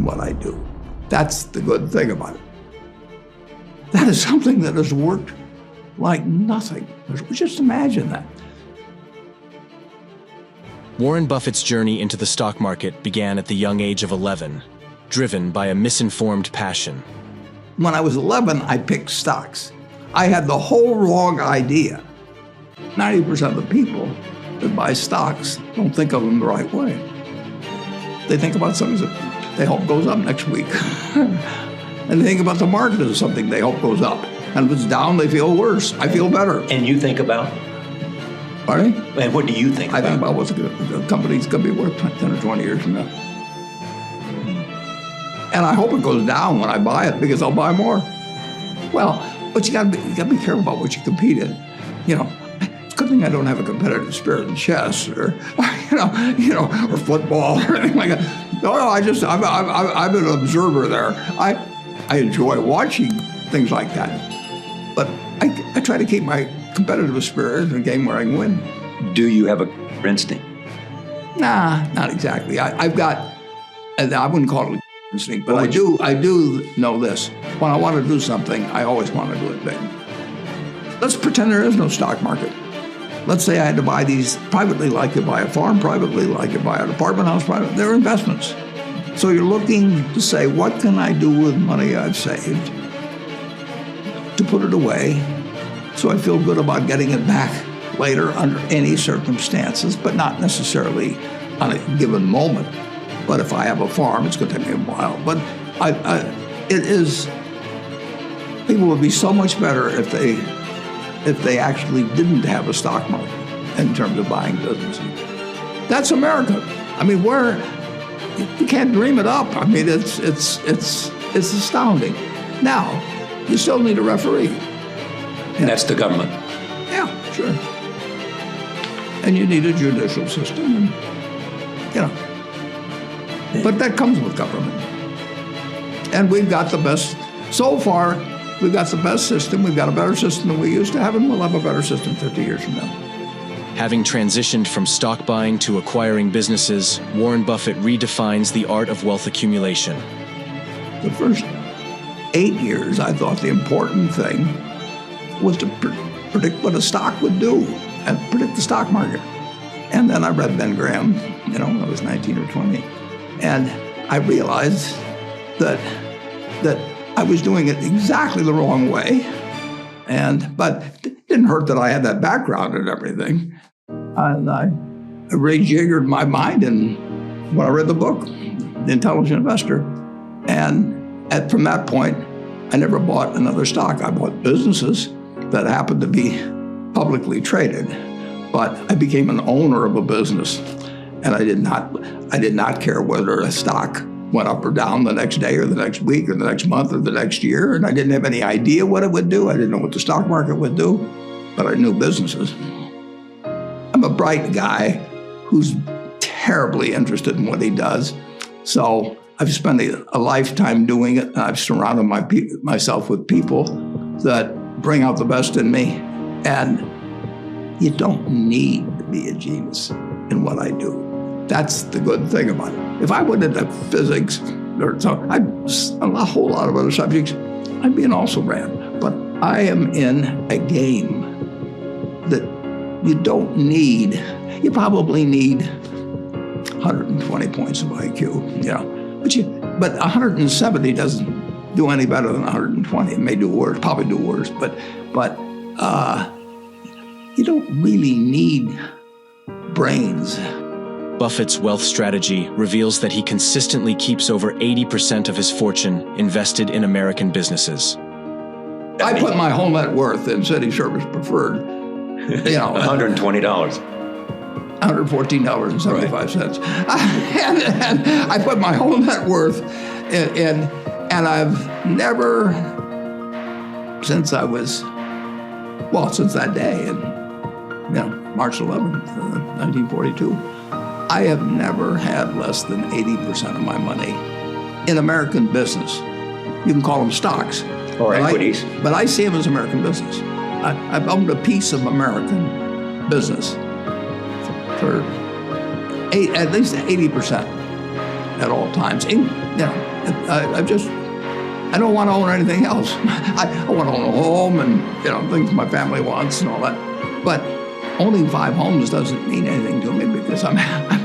in what I do. That's the good thing about it. That is something that has worked like nothing. Just imagine that. Warren Buffett's journey into the stock market began at the young age of 11, driven by a misinformed passion. When I was 11, I picked stocks. I had the whole wrong idea. 90% of the people that buy stocks don't think of them the right way. They think about something that they hope goes up next week. And they think about the market as something they hope goes up. And if it's down, they feel worse. I feel better. And you think about? Pardon? And what do you think about? I think about what the company's going to be worth 10 or 20 years from now. And I hope it goes down when I buy it because I'll buy more. Well, but you got to be careful about what you compete in. You know, it's a good thing I don't have a competitive spirit in chess or or football or anything like that. No, I'm an observer there. I enjoy watching things like that. But I try to keep my competitive spirit in a game where I can win. Do you have a instinct? Nah, not exactly. I've got, and I wouldn't call it an instinct, but I do know this. When I want to do something, I always want to do it big. Let's pretend there is no stock market. Let's say I had to buy these privately, like you buy a farm privately, like you buy an apartment house privately. They're investments. So you're looking to say, what can I do with money I've saved to put it away so I feel good about getting it back later under any circumstances, but not necessarily on a given moment. But if I have a farm, it's going to take me a while. But people would be so much better if they actually didn't have a stock market in terms of buying businesses. That's America. I mean, you can't dream it up. I mean, it's astounding. Now, you still need a referee. And that's the government. Yeah, sure. And you need a judicial system, But that comes with government. And we've got the best, so far, we've got the best system. We've got a better system than we used to have, and we'll have a better system 50 years from now. Having transitioned from stock buying to acquiring businesses, Warren Buffett redefines the art of wealth accumulation. The first 8 years, I thought the important thing was to predict what a stock would do and predict the stock market. And then I read Ben Graham, when I was 19 or 20. And I realized that I was doing it exactly the wrong way. But it didn't hurt that I had that background and everything. And I rejiggered my mind when I read the book, The Intelligent Investor. And from that point, I never bought another stock. I bought businesses that happened to be publicly traded. But I became an owner of a business. And I did not care whether a stock went up or down the next day or the next week or the next month or the next year. And I didn't have any idea what it would do. I didn't know what the stock market would do, but I knew businesses. I'm a bright guy who's terribly interested in what he does. So I've spent a lifetime doing it. And I've surrounded myself with people that bring out the best in me. And you don't need to be a genius in what I do. That's the good thing about it. If I went into physics or a whole lot of other subjects, I'd be an also-ran. But I am in a game that you don't need. You probably need 120 points of IQ, but 170 doesn't do any better than 120. It may do worse, probably do worse, but you don't really need brains. Buffett's wealth strategy reveals that he consistently keeps over 80% of his fortune invested in American businesses. I put my whole net worth in City Service Preferred. $120. $114.75. Right. and I put my whole net worth in, and I've never, since that day, March 11th, 1942, I have never had less than 80% of my money in American business. You can call them stocks. Or equities. But I see them as American business. I've owned a piece of American business for at least 80% at all times. I don't want to own anything else. I want to own a home and, things my family wants and all that. But owning 5 homes doesn't mean anything to me because I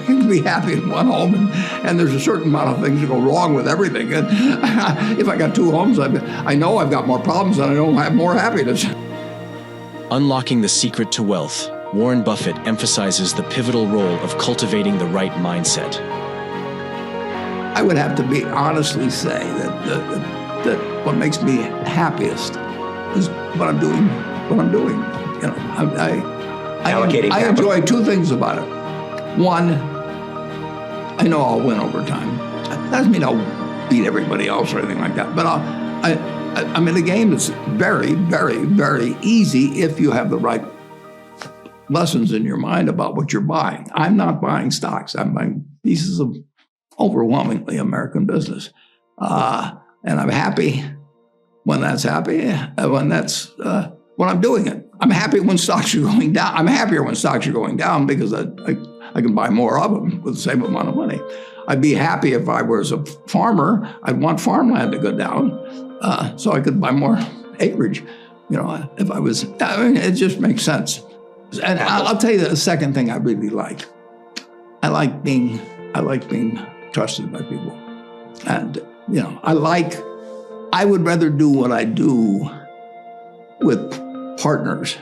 can be happy in one home and there's a certain amount of things that go wrong with everything. And if I got 2 homes, I know I've got more problems and I don't have more happiness. Unlocking the secret to wealth, Warren Buffett emphasizes the pivotal role of cultivating the right mindset. I would have to be honestly say that what makes me happiest is what I'm doing. Allocating I capital. enjoy 2 things about it. One, I know I'll win over time. That doesn't mean I'll beat everybody else or anything like that, but I'm in a game that's very, very, very easy if you have the right lessons in your mind about what you're buying. I'm not buying stocks. I'm buying pieces of overwhelmingly American business. And I'm happy when that's when I'm doing it. I'm happy when stocks are going down. I'm happier when stocks are going down because I can buy more of them with the same amount of money. I'd be happy if I was a farmer. I'd want farmland to go down so I could buy more acreage. If I was, it just makes sense. And I'll tell you the second thing I really like. I like being trusted by people. And, I would rather do what I do with partners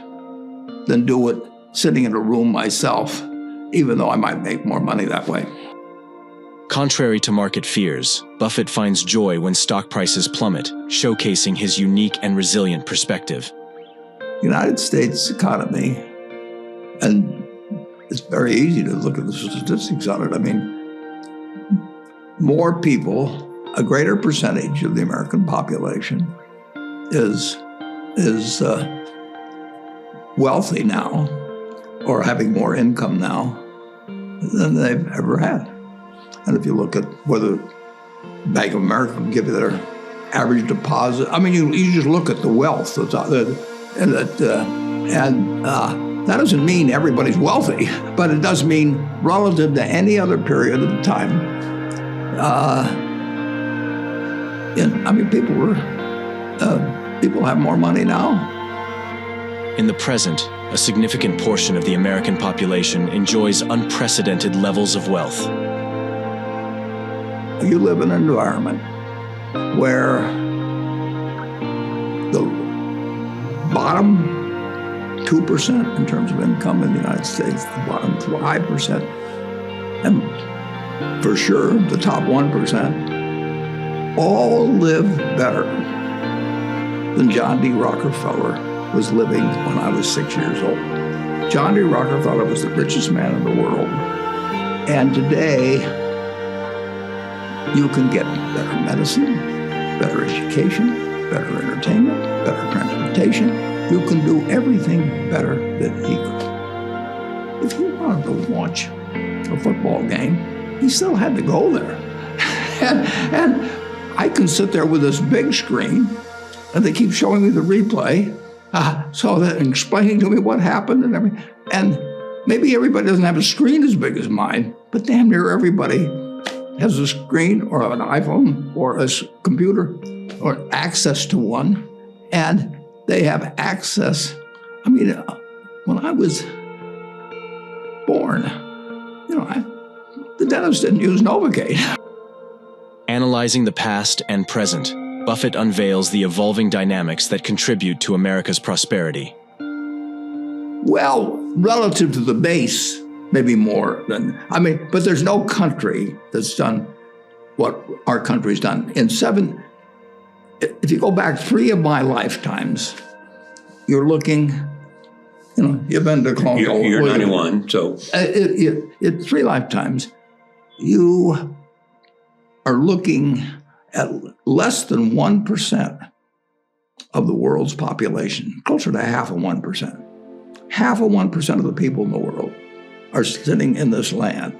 than do it sitting in a room myself, even though I might make more money that way. Contrary to market fears, Buffett finds joy when stock prices plummet, showcasing his unique and resilient perspective. United States economy, and it's very easy to look at the statistics on it. I mean, more people, a greater percentage of the American population is wealthy now or having more income now than they've ever had. And if you look at whether Bank of America can give you their average deposit, I mean, you just look at the wealth that's out there, and that doesn't mean everybody's wealthy, but it does mean relative to any other period of time. People have more money now. In the present, a significant portion of the American population enjoys unprecedented levels of wealth. You live in an environment where the bottom 2% in terms of income in the United States, the bottom 5%, and for sure the top 1%, all live better than John D. Rockefeller was living when I was 6 years old. John D. Rockefeller was the richest man in the world. And today, you can get better medicine, better education, better entertainment, better transportation. You can do everything better than he could. If he wanted to watch a football game, he still had to go there. and I can sit there with this big screen, and they keep showing me the replay, so that explaining to me what happened and everything. And maybe everybody doesn't have a screen as big as mine, but damn near everybody has a screen or an iPhone or a computer or access to one, and they have access. I mean, when I was born, the dentist didn't use Novocaine. Analyzing the past and present, Buffett unveils the evolving dynamics that contribute to America's prosperity. Well, relative to the base, maybe more than, but there's no country that's done what our country's done. If you go back 3 of my lifetimes, you're looking, you've been to colonial. You're 91, so. In 3 lifetimes, you are looking at less than 1% of the world's population, closer to half of 1%. Half of 1% of the people in the world are sitting in this land.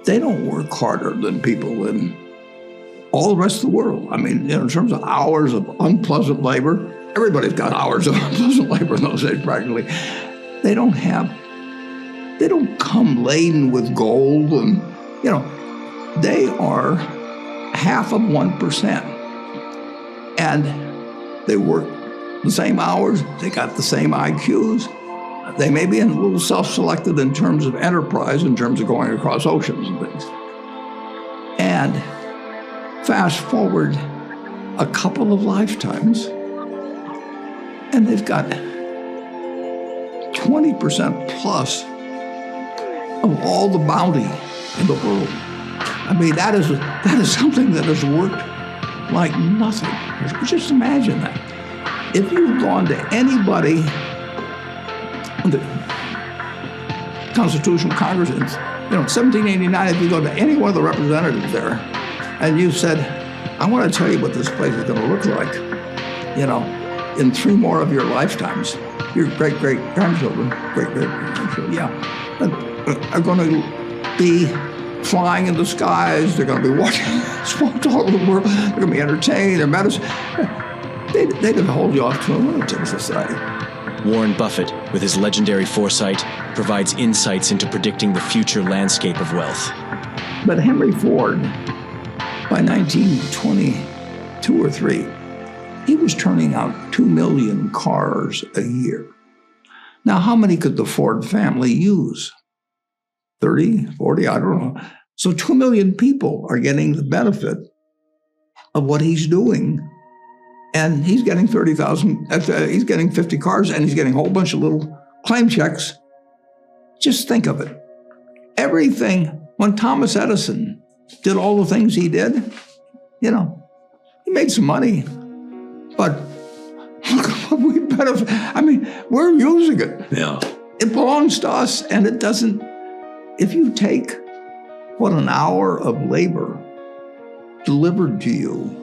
They don't work harder than people in all the rest of the world. I mean, in terms of hours of unpleasant labor, everybody's got hours of unpleasant labor in those days practically. They don't come laden with gold and, they are 0.5%. And they work the same hours, they got the same IQs. They may be a little self-selected in terms of enterprise, in terms of going across oceans and things. And fast forward a couple of lifetimes, and they've got 20% plus of all the bounty in the world. I mean, that is something that has worked like nothing. Just imagine that. If you've gone to anybody, the Constitutional Congress, in 1789, if you go to any one of the representatives there, and you said, I want to tell you what this place is going to look like, in 3 more of your lifetimes, your great-great-grandchildren, great-great-grandchildren, are going to be flying in the skies, they're going to be watching sports all over the world, they're going to be entertained, their medicine. They could hold you off to a lunatic society. Warren Buffett, with his legendary foresight, provides insights into predicting the future landscape of wealth. But Henry Ford, by 1922 or 3, he was turning out 2 million cars a year. Now, how many could the Ford family use? 30, 40, I don't know. So 2 million people are getting the benefit of what he's doing. And he's getting 30,000, he's getting 50 cars, and he's getting a whole bunch of little claim checks. Just think of it. Everything, when Thomas Edison did all the things he did, he made some money. But look at what we benefit. I mean, we're using it. Yeah. It belongs to us, and it doesn't. If you take what an hour of labor delivered to you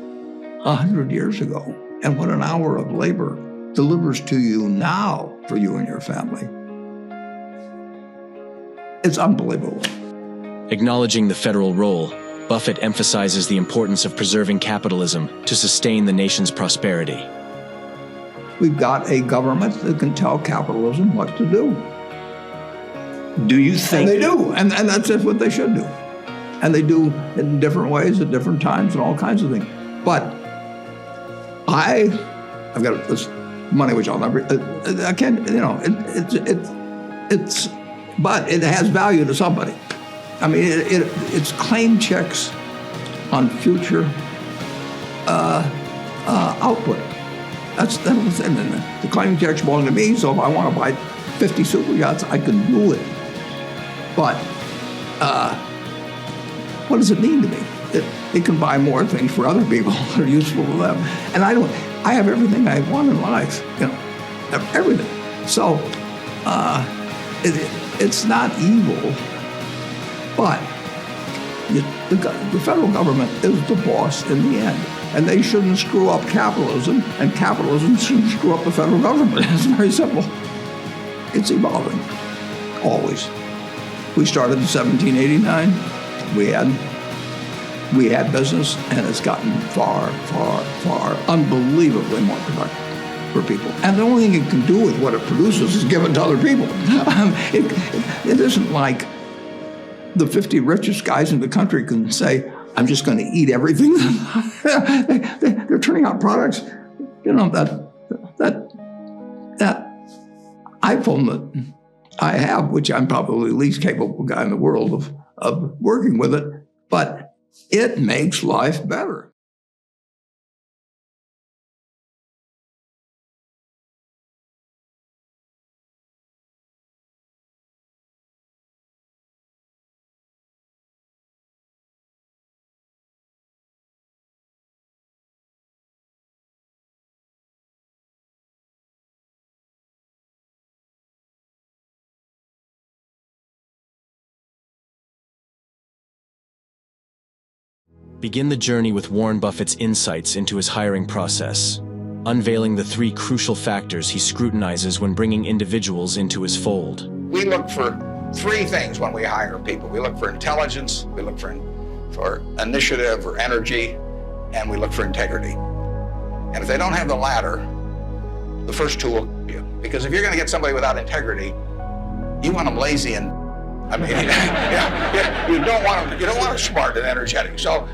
100 years ago, and what an hour of labor delivers to you now for you and your family, it's unbelievable. Acknowledging the federal role, Buffett emphasizes the importance of preserving capitalism to sustain the nation's prosperity. We've got a government that can tell capitalism what to do. Do you think? And they do, and that's just what they should do. And they do it in different ways at different times and all kinds of things. But I've got this money which I'll never, I can't, but it has value to somebody. I mean, it's claim checks on future output. That's the thing. The claim checks belong to me, so if I want to buy 50 super yachts, I can do it. But what does it mean to me? It can buy more things for other people that are useful to them. And I have everything I want in life, everything. So it's not evil, but the federal government is the boss in the end. And they shouldn't screw up capitalism, and capitalism shouldn't screw up the federal government. It's very simple. It's evolving, always. We started in 1789. We had business, and it's gotten far, far, far, unbelievably more productive for people. And the only thing it can do with what it produces is give it to other people. It isn't like the 50 richest guys in the country can say, I'm just going to eat everything. They're turning out products, that iPhone that I have, which I'm probably the least capable guy in the world of working with it, but it makes life better. Begin the journey with Warren Buffett's insights into his hiring process, unveiling the 3 crucial factors he scrutinizes when bringing individuals into his fold. We look for 3 things when we hire people. We look for intelligence, we look for initiative or energy, and we look for integrity. And if they don't have the latter, the first 2 will help you. Because if you're going to get somebody without integrity, you want them lazy and, you don't want them smart and energetic. So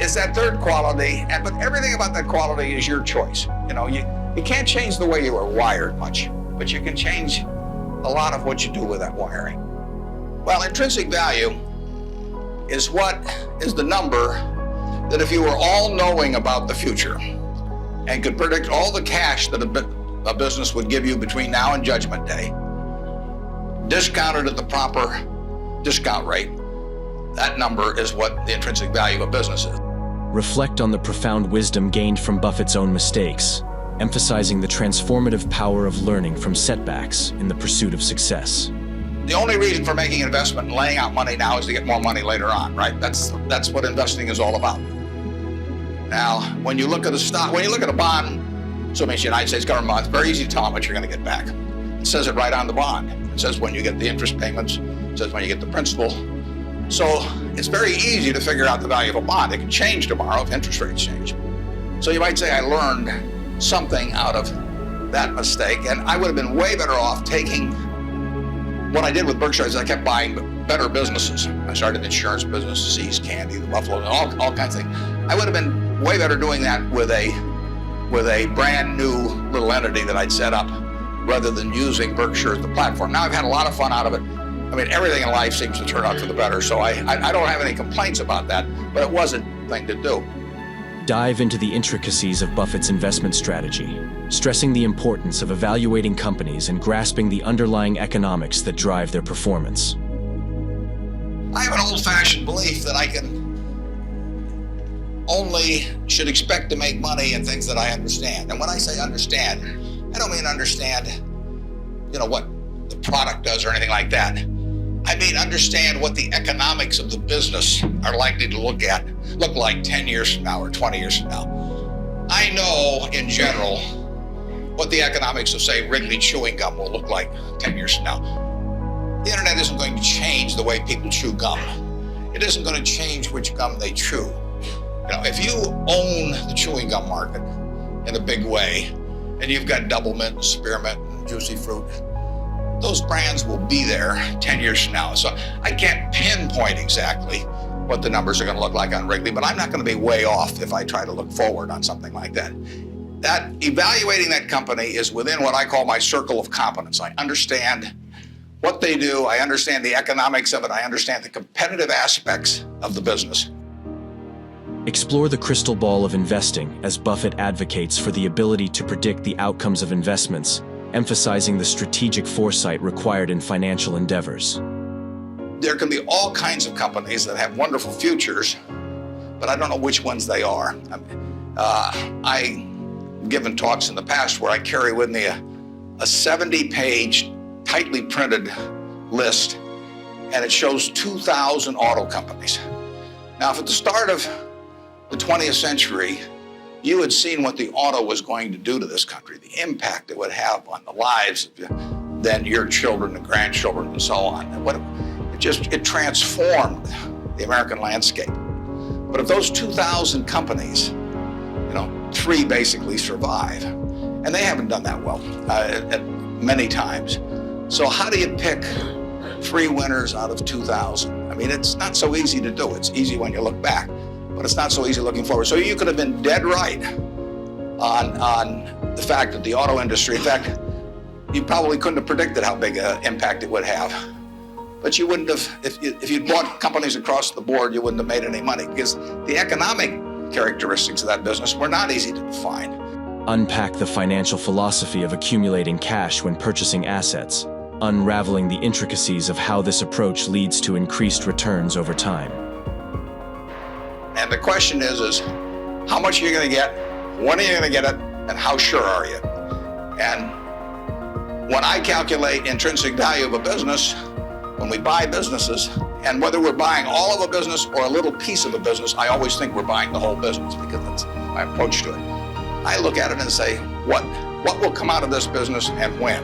is that third quality, but everything about that quality is your choice. You can't change the way you are wired much, but you can change a lot of what you do with that wiring. Well, intrinsic value is the number that if you were all knowing about the future and could predict all the cash that a business would give you between now and Judgment Day, discounted at the proper discount rate, that number is what the intrinsic value of a business is. Reflect on the profound wisdom gained from Buffett's own mistakes, emphasizing the transformative power of learning from setbacks in the pursuit of success. The only reason for making an investment and laying out money now is to get more money later on, right? That's what investing is all about. Now, when you look at a stock, when you look at a bond, so it means the United States government bond, it's very easy to tell how much you're going to get back. It says it right on the bond. It says when you get the interest payments, it says when you get the principal. So it's very easy to figure out the value of a bond. It can change tomorrow if interest rates change. So you might say I learned something out of that mistake, and I would have been way better off taking what I did with Berkshire is I kept buying better businesses. I started the insurance business, See's Candy, the Buffalo, all kinds of things. I would have been way better doing that with a brand new little entity that I'd set up rather than using Berkshire as the platform. Now I've had a lot of fun out of it. I mean, everything in life seems to turn out for the better, so I don't have any complaints about that, but it was a thing to do. Dive into the intricacies of Buffett's investment strategy, stressing the importance of evaluating companies and grasping the underlying economics that drive their performance. I have an old-fashioned belief that I should expect to make money in things that I understand. And when I say understand, I don't mean understand, what the product does or anything like that. I mean understand what the economics of the business are likely to look like 10 years from now or 20 years from now. I know in general what the economics of, say, Wrigley chewing gum will look like 10 years from now. The internet isn't going to change the way people chew gum. It isn't going to change which gum they chew. If you own the chewing gum market in a big way, and you've got Double Mint, and Spearmint, and Juicy Fruit, those brands will be there 10 years from now. So I can't pinpoint exactly what the numbers are going to look like on Wrigley, but I'm not going to be way off if I try to look forward on something like that. That evaluating that company is within what I call my circle of competence. I understand what they do, I understand the economics of it, I understand the competitive aspects of the business. Explore the crystal ball of investing as Buffett advocates for the ability to predict the outcomes of investments, emphasizing the strategic foresight required in financial endeavors. There can be all kinds of companies that have wonderful futures, but I don't know which ones they are. I've given talks in the past where I carry with me a 70-page, tightly printed list, and it shows 2,000 auto companies. Now, if at the start of the 20th century, you had seen what the auto was going to do to this country, the impact it would have on the lives of then your children and grandchildren and so on. It transformed the American landscape. But if those 2,000 companies, 3 basically survive, and they haven't done that well at many times. So how do you pick 3 winners out of 2,000? I mean, it's not so easy to do. It's easy when you look back, but it's not so easy looking forward. So you could have been dead right on the fact that the auto industry, in fact, you probably couldn't have predicted how big an impact it would have. But you wouldn't have, if you'd bought companies across the board, you wouldn't have made any money because the economic characteristics of that business were not easy to define. Unpack the financial philosophy of accumulating cash when purchasing assets, unraveling the intricacies of how this approach leads to increased returns over time. And the question is how much are you going to get, when are you going to get it, and how sure are you? And when I calculate intrinsic value of a business, when we buy businesses, and whether we're buying all of a business or a little piece of a business, I always think we're buying the whole business because that's my approach to it. I look at it and say, what will come out of this business and when?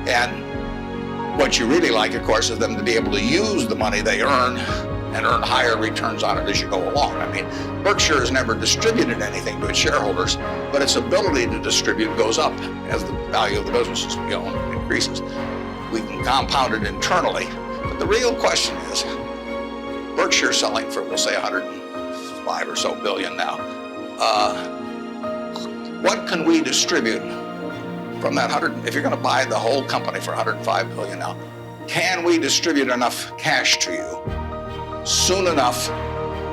And what you really like, of course, is them to be able to use the money they earn and earn higher returns on it as you go along. I mean, Berkshire has never distributed anything to its shareholders, but its ability to distribute goes up as the value of the businesses we own increases. We can compound it internally. But the real question is, Berkshire selling for, we'll say, $150 5 or so billion now. What can we distribute from that 100? If you're going to buy the whole company for 105 billion now, can we distribute enough cash to you soon enough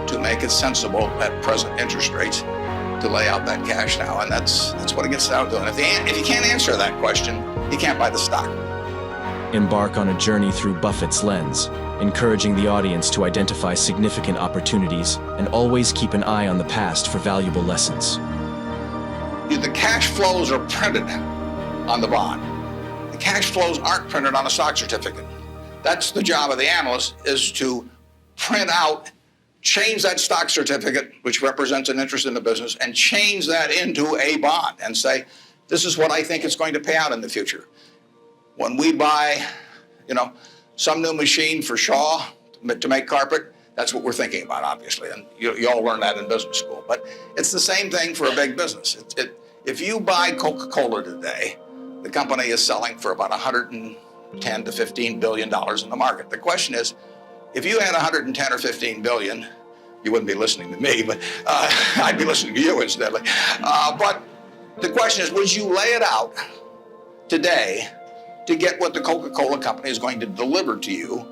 to make it sensible at present interest rates to lay out that cash now? And that's what it gets down to. And if you can't answer that question, you can't buy the stock. Embark on a journey through Buffett's lens, encouraging the audience to identify significant opportunities and always keep an eye on the past for valuable lessons. The cash flows are printed on the bond. The cash flows aren't printed on a stock certificate. That's the job of the analyst, is to print out, change that stock certificate, which represents an interest in the business, and change that into a bond and say, this is what I think it's going to pay out in the future. When we buy, some new machine for Shaw to make carpet, that's what we're thinking about, obviously, and you all learn that in business school. But it's the same thing for a big business. If you buy Coca-Cola today, the company is selling for about $110 to $15 billion in the market. The question is, if you had 110 or 15 billion, you wouldn't be listening to me, but I'd be listening to you incidentally. But the question is, would you lay it out today to get what the Coca-Cola company is going to deliver to you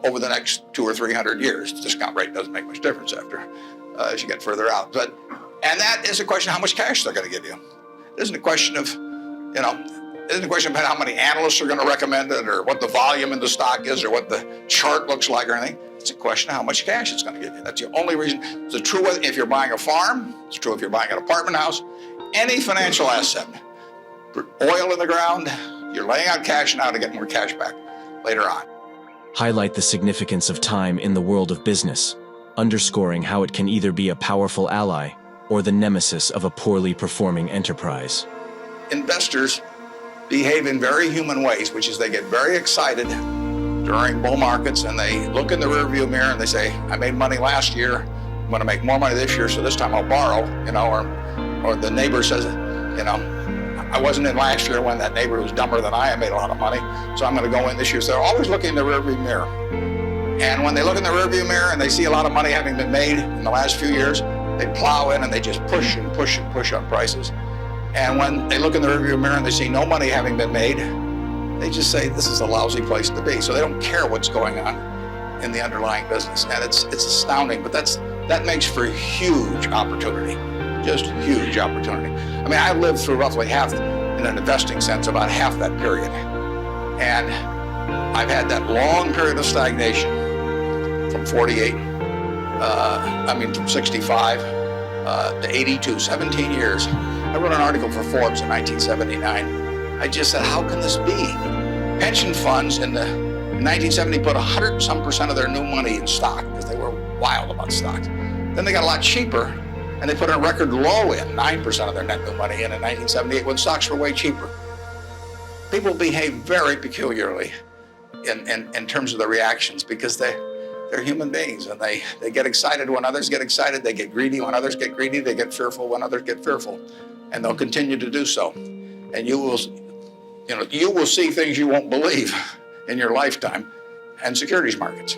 over the next 200 or 300 years? The discount rate doesn't make much difference as you get further out. And that is a question of how much cash they're going to give you. It isn't a question of, it isn't a question about how many analysts are going to recommend it or what the volume in the stock is or what the chart looks like or anything. It's a question of how much cash it's going to give you. That's the only reason. It's true if you're buying a farm. It's true if you're buying an apartment house. Any financial asset, oil in the ground, you're laying out cash now to get more cash back later on. Highlight the significance of time in the world of business, underscoring how it can either be a powerful ally or the nemesis of a poorly performing enterprise. Investors behave in very human ways, which is they get very excited during bull markets and they look in the rearview mirror and they say, I made money last year, I'm going to make more money this year, so this time I'll borrow, or the neighbor says, I wasn't in last year when that neighbor was dumber than I made a lot of money, so I'm going to go in this year. So they're always looking in the rearview mirror. And when they look in the rearview mirror and they see a lot of money having been made in the last few years, they plow in and they just push and push and push on prices. And when they look in the rearview mirror and they see no money having been made, they just say, this is a lousy place to be. So they don't care what's going on in the underlying business. And it's astounding, but that makes for huge opportunity, just huge opportunity. I mean, I lived through roughly half, in an investing sense, about half that period. And I've had that long period of stagnation from 65 to 82, 17 years. I wrote an article for Forbes in 1979. I just said, how can this be? Pension funds in 1970 put 100% of their new money in stock because they were wild about stocks. Then they got a lot cheaper and they put a record low in, 9% of their net new money in 1978 when stocks were way cheaper. People behave very peculiarly in terms of the reactions because they're human beings and they get excited when others get excited, they get greedy when others get greedy, they get fearful when others get fearful, and they'll continue to do so. And you will see things you won't believe in your lifetime and securities markets.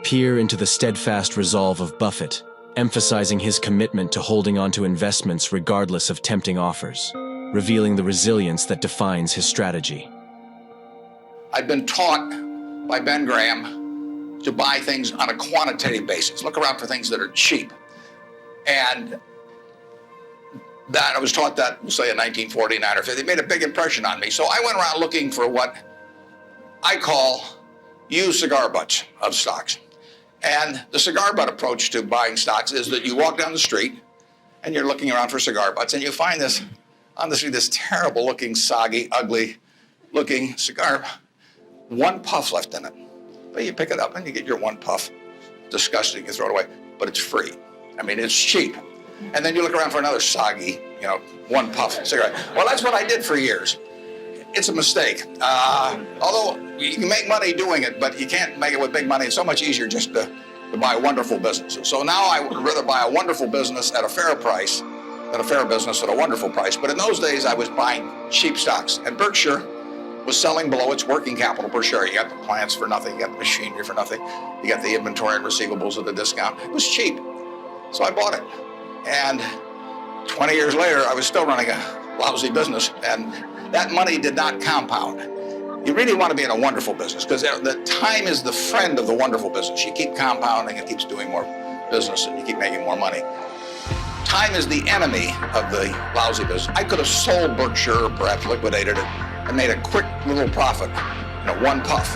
Peer into the steadfast resolve of Buffett, emphasizing his commitment to holding on to investments regardless of tempting offers, revealing the resilience that defines his strategy. I've been taught by Ben Graham to buy things on a quantitative basis. Look around for things that are cheap. And that I was taught that, we'll say in 1949 or 50. It made a big impression on me. So I went around looking for what I call used cigar butts of stocks. And the cigar butt approach to buying stocks is that you walk down the street and you're looking around for cigar butts and you find this on the street, this terrible looking, soggy, ugly looking cigar, one puff left in it. But you pick it up and you get your one puff. Disgusting, you throw it away, but it's free. I mean, it's cheap. And then you look around for another soggy, one puff cigarette. Well, that's what I did for years. It's a mistake. Although you can make money doing it, but you can't make it with big money. It's so much easier just to buy wonderful businesses. So now I would rather buy a wonderful business at a fair price than a fair business at a wonderful price. But in those days, I was buying cheap stocks. And Berkshire was selling below its working capital per share. You got the plants for nothing. You got the machinery for nothing. You got the inventory and receivables at a discount. It was cheap. So I bought it. And 20 years later, I was still running a lousy business, and that money did not compound. You really want to be in a wonderful business because the time is the friend of the wonderful business. You keep compounding, it keeps doing more business, and you keep making more money. Time is the enemy of the lousy business. I could have sold Berkshire, or perhaps liquidated it, and made a quick little profit, one puff.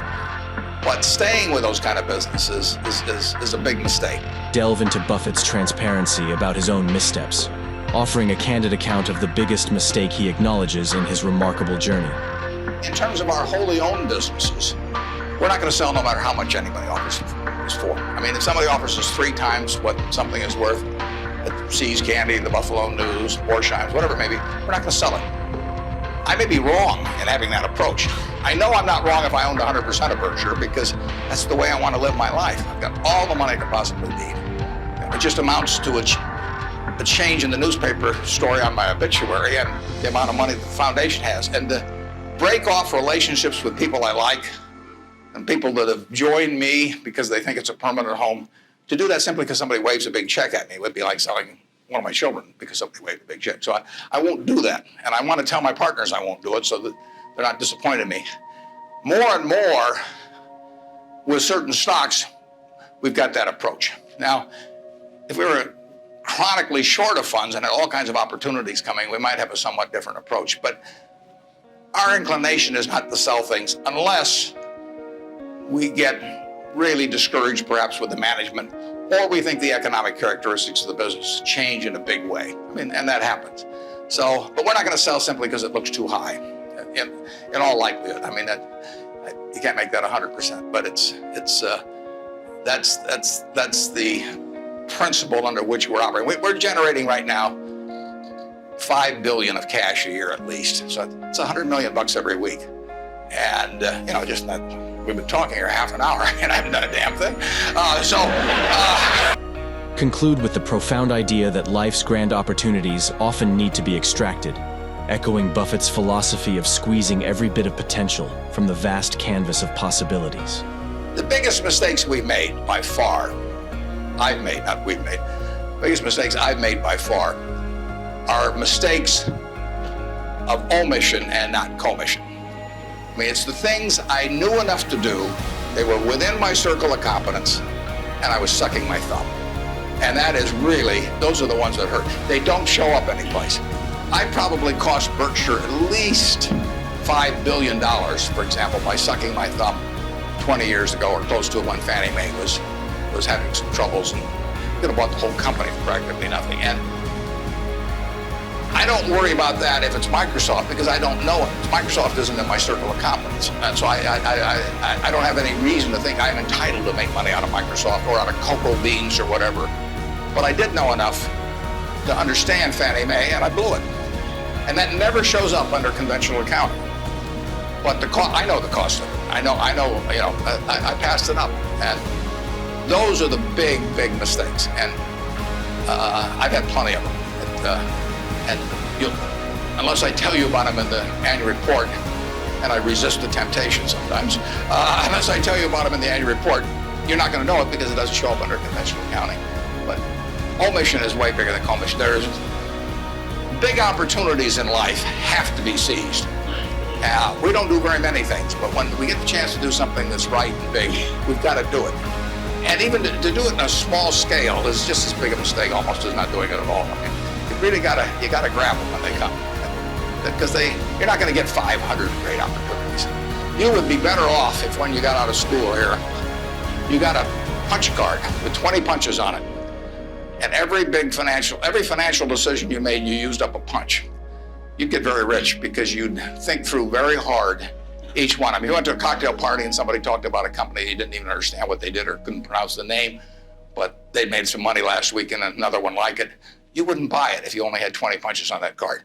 But staying with those kind of businesses is a big mistake. Delve into Buffett's transparency about his own missteps, offering a candid account of the biggest mistake he acknowledges in his remarkable journey. In terms of our wholly owned businesses, we're not going to sell no matter how much anybody offers us for. I mean, if somebody offers us 3 times what something is worth, at See's Candy, the Buffalo News, Borsheim's, whatever it may be, we're not going to sell it. I may be wrong in having that approach. I know I'm not wrong if I owned 100% of Berkshire because that's the way I want to live my life. I've got all the money I could possibly need. It just amounts to a change in the newspaper story on my obituary and the amount of money the foundation has. And to break off relationships with people I like and people that have joined me because they think it's a permanent home, to do that simply because somebody waves a big check at me would be like selling one of my children because somebody waved a big check. So I won't do that. And I want to tell my partners I won't do it so that they're not disappointed in me. More and more with certain stocks, we've got that approach. Now, if we were chronically short of funds and had all kinds of opportunities coming, we might have a somewhat different approach. But our inclination is not to sell things unless we get really discouraged perhaps with the management, or we think the economic characteristics of the business change in a big way. I mean, and that happens. So, but we're not going to sell simply because it looks too high. In all likelihood, I mean, you can't make that 100%, but that's the principle under which we're operating. We're generating right now $5 billion of cash a year at least, so it's $100 million every week, and just that. We've been talking here half an hour and I haven't done a damn thing. Conclude with the profound idea that life's grand opportunities often need to be extracted, echoing Buffett's philosophy of squeezing every bit of potential from the vast canvas of possibilities. The biggest mistakes we've made by far, biggest mistakes I've made by far are mistakes of omission and not commission. I mean, it's the things I knew enough to do, they were within my circle of competence, and I was sucking my thumb. And that is really, those are the ones that hurt. They don't show up anyplace. I probably cost Berkshire at least $5 billion, for example, by sucking my thumb 20 years ago or close to it when Fannie Mae was having some troubles and could have bought the whole company for practically nothing. And I don't worry about that if it's Microsoft because I don't know it. Microsoft isn't in my circle of competence. And so I don't have any reason to think I'm entitled to make money out of Microsoft or out of cocoa beans or whatever. But I did know enough to understand Fannie Mae and I blew it. And that never shows up under conventional accounting. But I know the cost of it. I passed it up. And those are the big mistakes. And I've had plenty of them. And unless I tell you about them in the annual report, and I resist the temptation sometimes, unless I tell you about them in the annual report, you're not going to know it because it doesn't show up under conventional accounting. But omission is way bigger than commission. There's big opportunities in life have to be seized. We don't do very many things, but when we get the chance to do something that's right and big, we've got to do it. And even to do it in a small scale is just as big a mistake almost as not doing it at all. I mean, you gotta grab them when they come, because you're not going to get 500 great opportunities. You would be better off if when you got out of school here, you got a punch card with 20 punches on it, and every financial decision you made, you used up a punch. You'd get very rich because you'd think through very hard each one. I mean, you went to a cocktail party and somebody talked about a company you didn't even understand what they did or couldn't pronounce the name, but they made some money last week and another one like it. You wouldn't buy it if you only had 20 punches on that card.